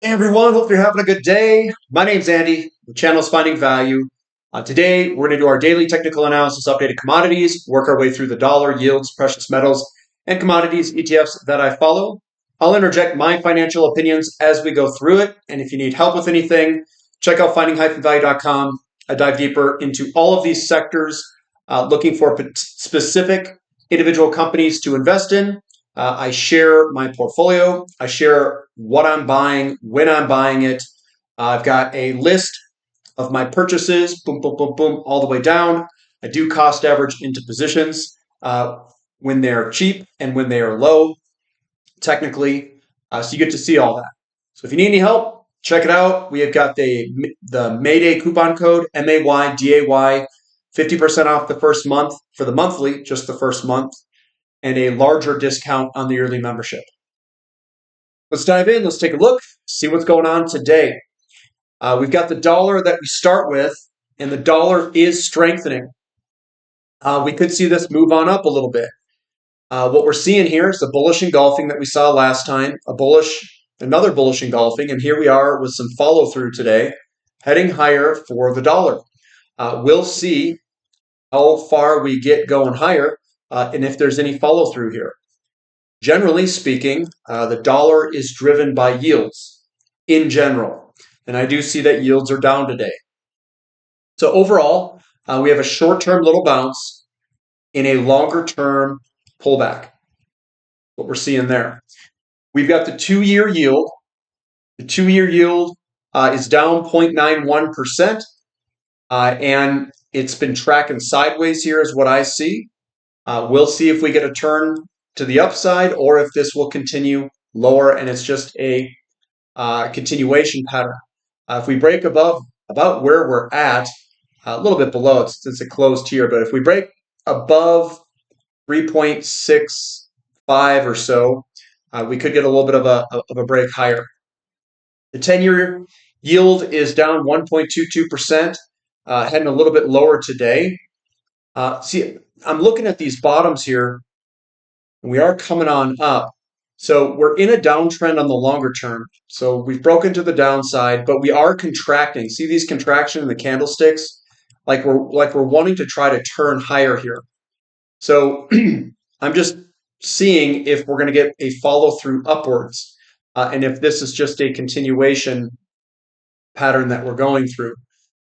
Hey everyone, hope you're having a good day. My name's Andy. The channel is Finding Value. Today, we're going to do our daily technical analysis, updated commodities, work our way through the dollar, yields, precious metals, and commodities ETFs that I follow. I'll interject my financial opinions as we go through it. And if you need help with anything, check out finding-value.com. I dive deeper into all of these sectors, looking for specific individual companies to invest in. I share my portfolio. I share what I'm buying, when I'm buying it. I've got a list of my purchases, boom, boom, boom, boom, all the way down. I do cost average into positions when they're cheap and when they are low, technically. So you get to see all that. So if you need any help, check it out. We have got the Mayday coupon code, MAYDAY, 50% off the first month for the monthly, just the first month, and a larger discount on the yearly membership. Let's dive in. Let's take a look, see what's going on today. We've got the dollar that we start with, and the dollar is strengthening. We could see this move on up a little bit. What we're seeing here is the bullish engulfing that we saw last time, another bullish engulfing, and here we are with some follow through today, heading higher for the dollar. We'll see how far we get going higher, and if there's any follow through here. Generally speaking, the dollar is driven by yields in general, and I do see that yields are down today. So overall, we have a short-term little bounce in a longer-term pullback. What we're seeing there. We've got the 2-year yield. The 2-year yield is down 0.91%, and it's been tracking sideways here is what I see. We'll see if we get a turn to the upside or if this will continue lower and it's just a continuation pattern. If we break above about where we're at, a little bit below since it closed here, but if we break above 3.65 or so, we could get a little bit of a break higher. The 10-year yield is down 1.22%, heading a little bit lower today. See, I'm looking at these bottoms here, and we are coming on up. So we're in a downtrend on the longer term. So we've broken to the downside, but we are contracting. See these contraction in the candlesticks? Like we're wanting to try to turn higher here. So I'm just seeing if we're going to get a follow through upwards, and if this is just a continuation pattern that we're going through.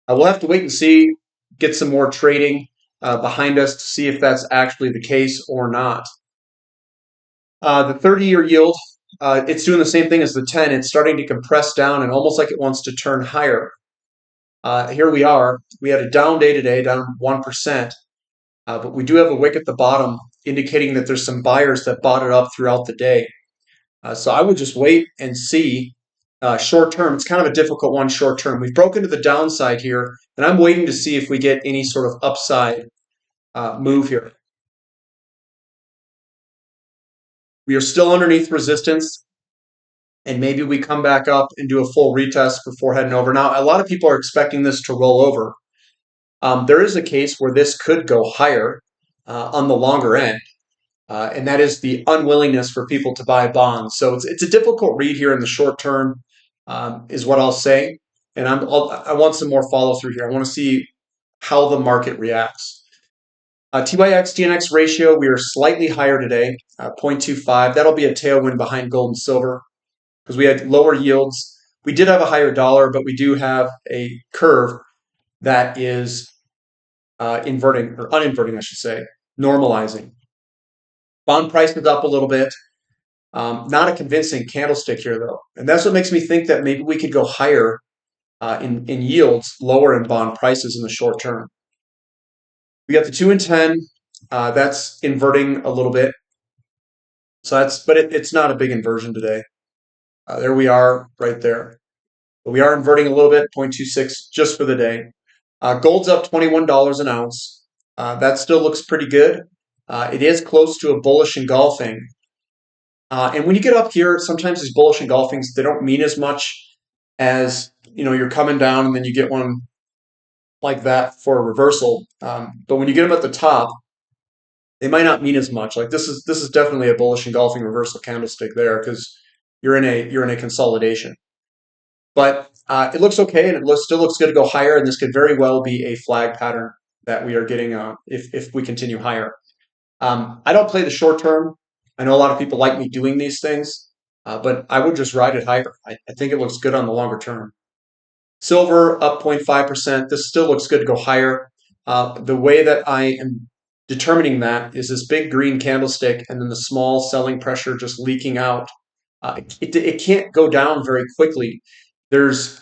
We'll have to wait and see, get some more trading behind us to see if that's actually the case or not. The 30-year yield, it's doing the same thing as the 10. It's starting to compress down and almost like it wants to turn higher. Here we are. We had a down day today, down 1%. But we do have a wick at the bottom indicating that there's some buyers that bought it up throughout the day. So I would just wait and see short term. It's kind of a difficult one short term. We've broken to the downside here, and I'm waiting to see if we get any sort of upside move here. We are still underneath resistance, and maybe we come back up and do a full retest before heading over. Now, a lot of people are expecting this to roll over. There is a case where this could go higher on the longer end, and that is the unwillingness for people to buy bonds. So it's a difficult read here in the short term, is what I'll say. And I want some more follow through here. I want to see how the market reacts. TYX TNX ratio, we are slightly higher today, 0.25. That'll be a tailwind behind gold and silver because we had lower yields. We did have a higher dollar, but we do have a curve that is inverting, or uninverting, I should say, normalizing. Bond price is up a little bit. Not a convincing candlestick here, though. And that's what makes me think that maybe we could go higher in yields, lower in bond prices in the short term. We got the 2 and 10. That's inverting a little bit. So but it's not a big inversion today. There we are right there. But we are inverting a little bit, 0.26 just for the day. Gold's up $21 an ounce. That still looks pretty good. It is close to a bullish engulfing. And when you get up here, sometimes these bullish engulfings, they don't mean as much as, you're coming down and then you get one like that for a reversal. But when you get them at the top, they might not mean as much. Like this is definitely a bullish engulfing reversal candlestick there because you're in a consolidation. but it looks okay, and still looks good to go higher. And this could very well be a flag pattern that we are getting if we continue higher. I don't play the short term. I know a lot of people like me doing these things, but I would just ride it higher. I think it looks good on the longer term. Silver up 0.5%. This still looks good to go higher. The way that I am determining that is this big green candlestick and then the small selling pressure just leaking out. It can't go down very quickly. There's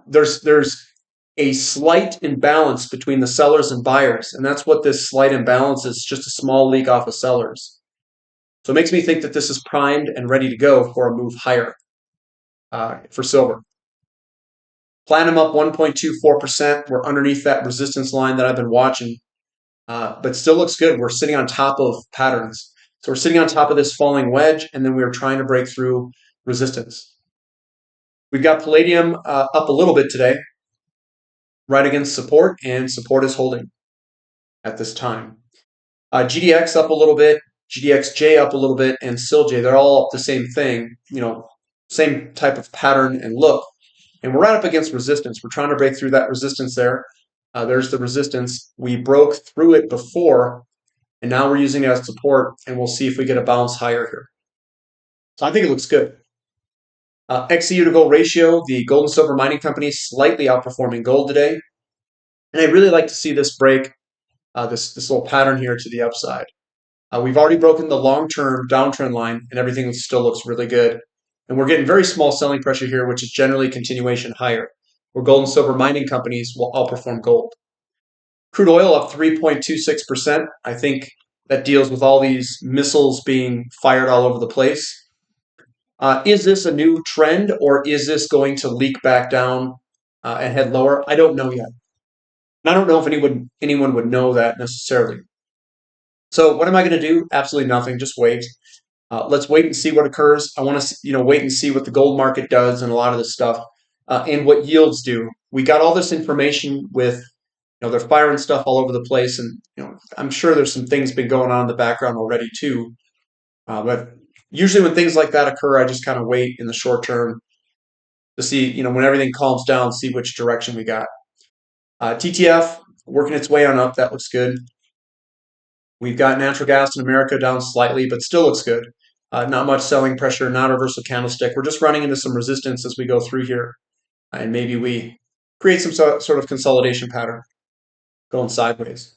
there's a slight imbalance between the sellers and buyers, and that's what this slight imbalance is, just a small leak off of sellers. So it makes me think that this is primed and ready to go for a move higher for silver. Platinum up 1.24%. We're underneath that resistance line that I've been watching, but still looks good. We're sitting on top of patterns. So we're sitting on top of this falling wedge, and then we're trying to break through resistance. We've got palladium up a little bit today, right against support, and support is holding at this time. GDX up a little bit, GDXJ up a little bit, and SILJ, they're all up the same thing, same type of pattern and look. And we're right up against resistance. We're trying to break through that resistance there. There's the resistance. We broke through it before, and now we're using it as support, and we'll see if we get a bounce higher here. So I think it looks good. XEU to gold ratio, the gold and silver mining companies slightly outperforming gold today. And I'd really like to see this break, this little pattern here to the upside. We've already broken the long-term downtrend line, and everything still looks really good. And we're getting very small selling pressure here, which is generally continuation higher, where gold and silver mining companies will outperform gold. Crude oil up 3.26%. I think that deals with all these missiles being fired all over the place. Is this a new trend, or is this going to leak back down and head lower? I don't know yet. And I don't know if anyone would know that necessarily. So what am I going to do? Absolutely nothing. Just wait. Let's wait and see what occurs. I want to, wait and see what the gold market does and a lot of this stuff, and what yields do. We got all this information with, they're firing stuff all over the place, and I'm sure there's some things been going on in the background already too. But usually when things like that occur, I just kind of wait in the short term to see, when everything calms down, see which direction we got. TTF working its way on up. That looks good. We've got natural gas in America down slightly, but still looks good. Not much selling pressure, not a reversal candlestick. We're just running into some resistance as we go through here, and maybe we create some sort of consolidation pattern going sideways.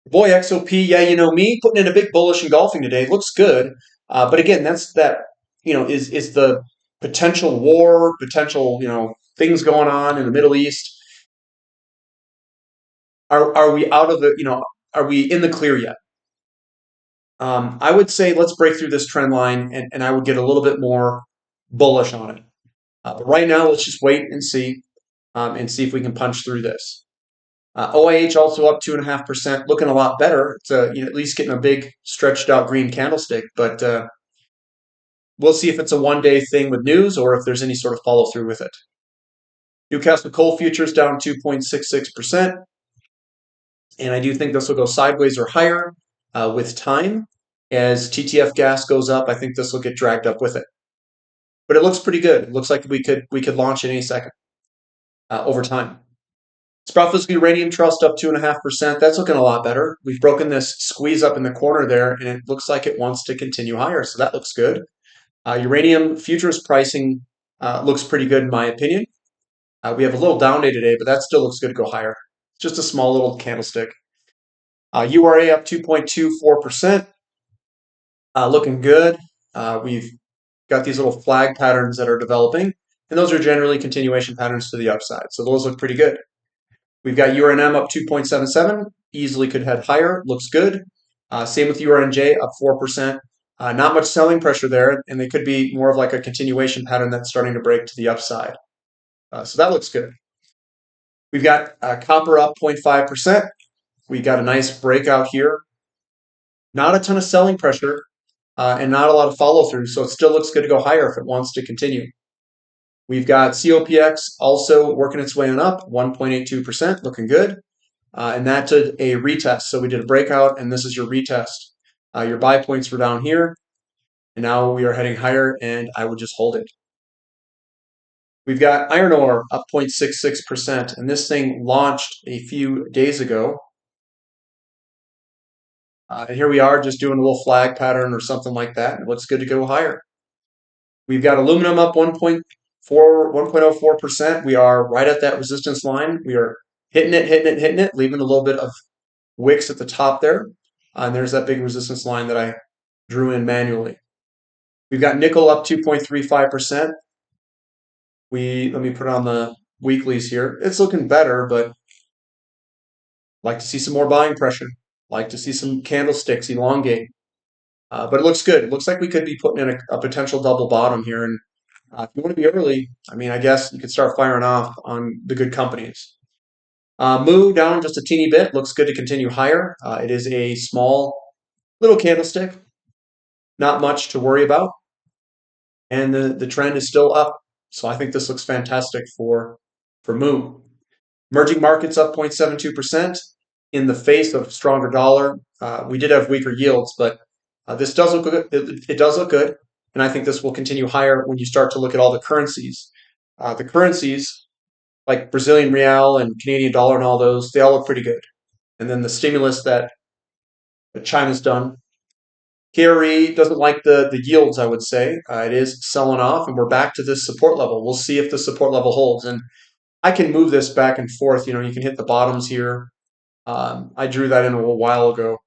Boy, XOP, yeah, me putting in a big bullish engulfing today. Looks good, but again, is the potential war, potential things going on in the Middle East. Are we out of the are we in the clear yet? I would say let's break through this trend line, and I would get a little bit more bullish on it. But right now, let's just wait and see if we can punch through this. OIH also up 2.5%, looking a lot better. It's at least getting a big stretched out green candlestick, but we'll see if it's a one-day thing with news or if there's any sort of follow through with it. Newcastle coal futures down 2.66%. And I do think this will go sideways or higher with time. As TTF gas goes up, I think this will get dragged up with it. But it looks pretty good. It looks like we could launch in any second over time. Spot physical uranium trust up 2.5%. That's looking a lot better. We've broken this squeeze up in the corner there, and it looks like it wants to continue higher. So that looks good. Uranium futures pricing looks pretty good in my opinion. We have a little down day today, but that still looks good to go higher. Just a small little candlestick. URA up 2.24%. Looking good. We've got these little flag patterns that are developing, and those are generally continuation patterns to the upside. So those look pretty good. We've got URNM up 2.77. Easily could head higher. Looks good. Same with URNJ up 4%. Not much selling pressure there, and they could be more of like a continuation pattern that's starting to break to the upside. So that looks good. We've got copper up 0.5%. We got a nice breakout here. Not a ton of selling pressure and not a lot of follow through, so it still looks good to go higher if it wants to continue. We've got COPX also working its way on up, 1.82%, looking good. And that did a retest. So we did a breakout, and this is your retest. Your buy points were down here, and now we are heading higher, and I would just hold it. We've got iron ore up 0.66%, and this thing launched a few days ago. And here we are just doing a little flag pattern or something like that. It looks good to go higher. We've got aluminum up 1.04%. We are right at that resistance line. We are hitting it, leaving a little bit of wicks at the top there. And there's that big resistance line that I drew in manually. We've got nickel up 2.35%. Let me put it on the weeklies here. It's looking better, but like to see some more buying pressure. Like to see some candlesticks elongate. But it looks good. It looks like we could be putting in a potential double bottom here. And if you want to be early, I mean, I guess you could start firing off on the good companies. Moo down just a teeny bit. Looks good to continue higher. It is a small little candlestick. Not much to worry about. And the trend is still up. So I think this looks fantastic for Moo. Emerging markets up 0.72% in the face of stronger dollar. We did have weaker yields, but this does look good. It does look good, and I think this will continue higher when you start to look at all the currencies. The currencies like Brazilian real and Canadian dollar and all those, they all look pretty good. And then the stimulus that China's done. KRE doesn't like the yields, I would say. It is selling off, and we're back to this support level. We'll see if the support level holds. And I can move this back and forth. You know, you can hit the bottoms here. I drew that in a little while ago.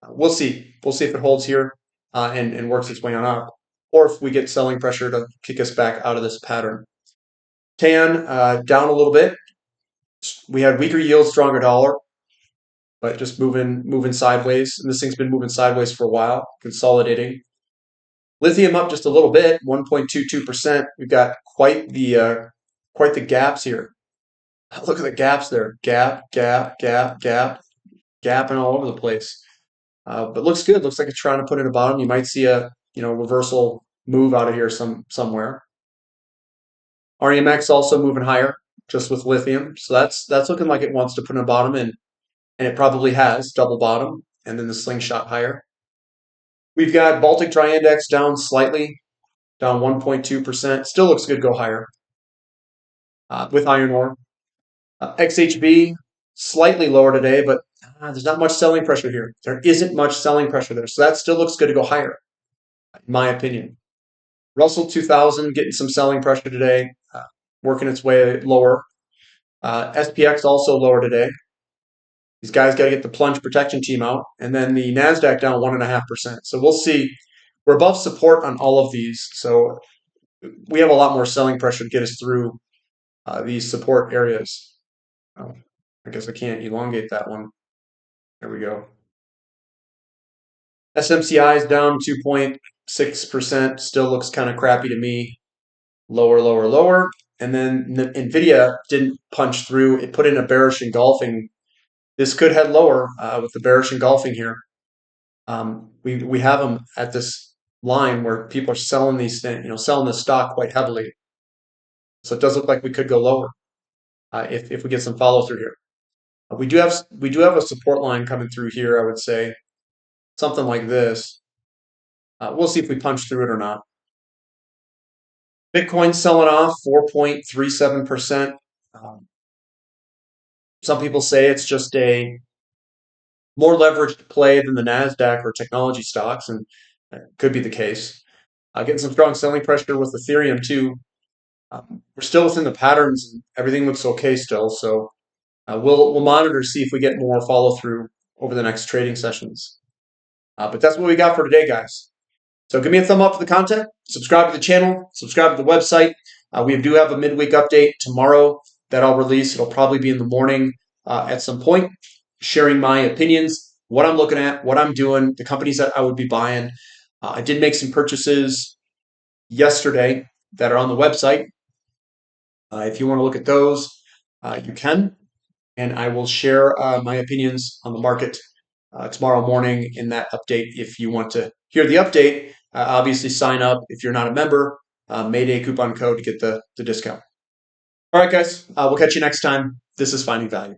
We'll see. We'll see if it holds here and works its way on up, or if we get selling pressure to kick us back out of this pattern. TAN down a little bit. We had weaker yields, stronger dollar, but just moving sideways. And this thing's been moving sideways for a while, consolidating. Lithium up just a little bit, 1.22%. We've got quite the gaps here. Look at the gaps there. Gap, gap, gap, gap, gapping all over the place. But looks good. Looks like it's trying to put in a bottom. You might see a reversal move out of here somewhere. REMX also moving higher, just with lithium. So that's looking like it wants to put in a bottom, and it probably has double bottom, and then the slingshot higher. We've got Baltic Dry Index down slightly, down 1.2%. Still looks good to go higher with iron ore. XHB slightly lower today, but there's not much selling pressure here. There isn't much selling pressure there. So that still looks good to go higher, in my opinion. Russell 2000 getting some selling pressure today, working its way lower. SPX also lower today. These guys got to get the plunge protection team out. And then the NASDAQ down 1.5%. So we'll see. We're above support on all of these. So we have a lot more selling pressure to get us through these support areas. Oh, I guess I can't elongate that one. There we go. SMCI is down 2.6%. Still looks kind of crappy to me. Lower, lower, lower. And then NVIDIA didn't punch through. It put in a bearish engulfing. This could head lower with the bearish engulfing here. We have them at this line where people are selling these things, selling the stock quite heavily. So it does look like we could go lower if we get some follow through here. We do have a support line coming through here. I would say something like this. We'll see if we punch through it or not. Bitcoin selling off 4.37%. Some people say it's just a more leveraged play than the NASDAQ or technology stocks, and that could be the case. Getting some strong selling pressure with Ethereum too. We're still within the patterns, and everything looks okay still. So we'll monitor, see if we get more follow through over the next trading sessions. But that's what we got for today, guys. So give me a thumb up for the content. Subscribe to the channel. Subscribe to the website. We do have a midweek update tomorrow that I'll release. It'll probably be in the morning at some point, sharing my opinions, what I'm looking at, what I'm doing, the companies that I would be buying. I did make some purchases yesterday that are on the website. If you want to look at those, you can. And I will share my opinions on the market tomorrow morning in that update. If you want to hear the update, obviously sign up. If you're not a member, Mayday coupon code to get the discount. All right, guys, we'll catch you next time. This is Finding Value.